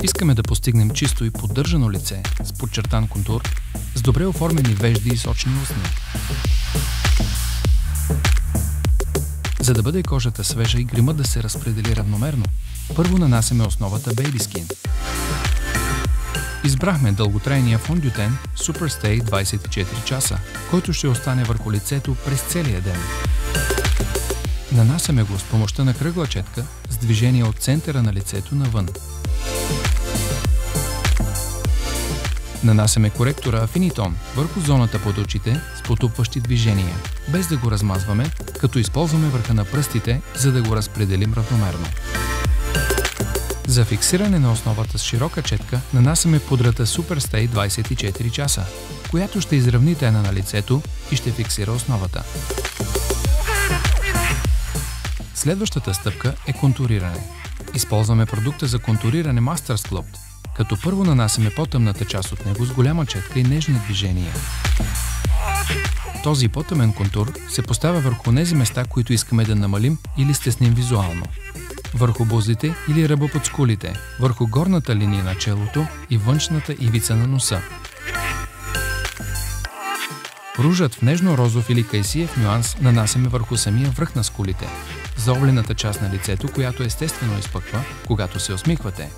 Искаме да постигнем чисто и поддържано лице с подчертан контур, с добре оформени вежди и сочни устни. За да бъде кожата свежа и гримът да се разпредели равномерно, първо нанасяме основата Baby Skin. Избрахме дълготрайния фондютен Superstay 24 часа, който ще остане върху лицето през целия ден. Нанасяме го с помощта на кръгла четка с движение от центъра на лицето навън. Нанасяме коректора Affinitone върху зоната под очите с потупващи движения, без да го размазваме, като използваме върха на пръстите, за да го разпределим равномерно. За фиксиране на основата с широка четка нанасяме пудрата Superstay 24 часа, която ще изравни тена на лицето и ще фиксира основата. Следващата стъпка е контуриране. Използваме продукта за контуриране Master Sculpt, като първо нанасяме по-тъмната част от него с голяма четка и нежни движения. Този по-тъмен контур се поставя върху тези места, които искаме да намалим или стесним визуално. Върху бузите или ръба под скулите, върху горната линия на челото и външната ивица на носа. Ружът в нежно-розов или кайсиев нюанс нанасяме върху самия връх на скулите, заоблената част на лицето, която естествено изпъква, когато се усмихвате.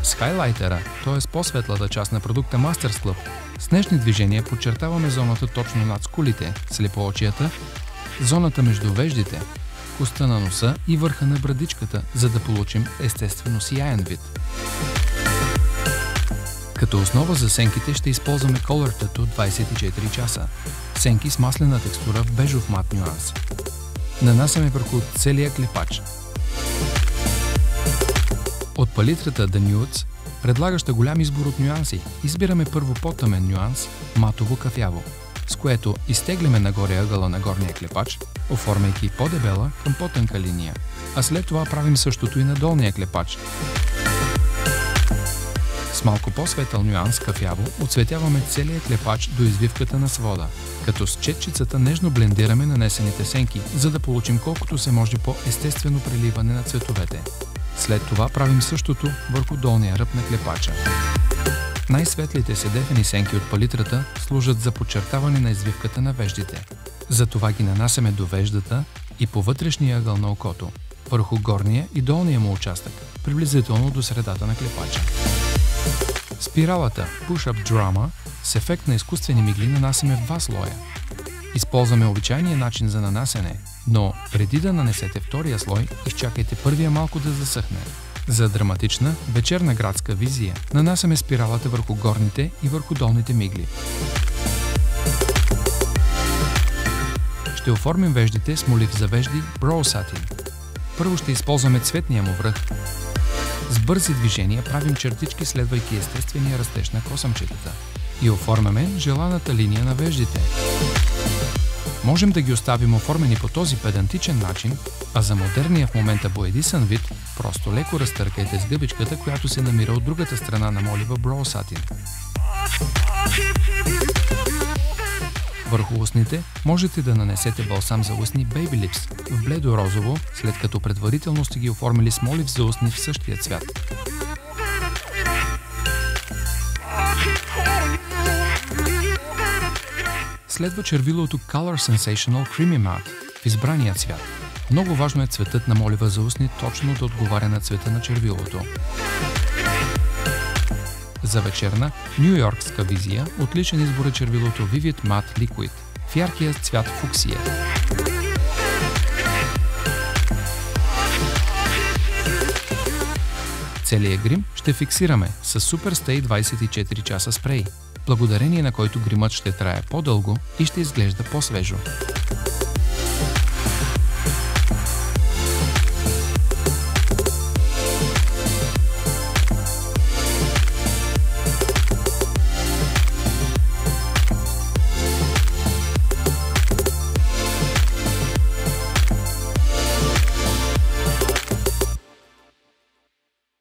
С хайлайтера, т.е. по-светлата част на продукта Master Sculpt, с нежни движения подчертаваме зоната точно над скулите, слепоочията, зоната между веждите, коста на носа и върха на брадичката, за да получим естествено сияен вид. Като основа за сенките ще използваме Color Tattoo 24 часа. Сенки с маслена текстура в бежов мат нюанс. Нанасяме върху целия клепач. От палитрата The Nudes, предлагаща голям избор от нюанси, избираме първо по-тъмен нюанс, матово-кафяво, с което изтегляме нагоре ъгъла на горния клепач, оформяйки по-дебела към по-тънка линия, а след това правим същото и на долния клепач. С малко по-светъл нюанс кафяво оцветяваме целия клепач до извивката на свода, като с четчицата нежно блендираме нанесените сенки, за да получим колкото се може по-естествено преливане на цветовете. След това правим същото върху долния ръб на клепача. Най-светлите седефени сенки от палитрата служат за подчертаване на извивката на веждите. Затова ги нанасяме до веждата и по вътрешния ъгъл на окото, върху горния и долния му участък, приблизително до средата на клепача. Спиралата Push-Up Drama с ефект на изкуствени мигли нанасяме в два слоя. Използваме обичайния начин за нанасяне, но преди да нанесете втория слой, изчакайте първия малко да засъхне. За драматична вечерна градска визия нанасяме спиралата върху горните и върху долните мигли. Ще оформим веждите с молив за вежди Brow Satin. Първо ще използваме цветния му връх. С бързи движения правим чертички, следвайки естествения растеж на косъмчетата и оформяме желаната линия на веждите. Можем да ги оставим оформени по този педантичен начин, а за модерния в момента боядисан вид, просто леко разтъркайте с гъбичката, която се намира от другата страна на молива Brow Satin. Върху устните можете да нанесете балсам за устни Baby Lips в бледо-розово, след като предварително сте ги оформили с молив за устни в същия цвят. Следва червилото Color Sensational Creamy Matte в избрания цвят. Много важно е цветът на молива за устни точно да отговаря на цвета на червилото. За вечерна, нюйоркска визия отличен избор е червилото Vivid Matte Liquid в яркия цвят фуксия. Целият грим ще фиксираме с Superstay 24 часа спрей, благодарение на който гримът ще трае по-дълго и ще изглежда по-свежо.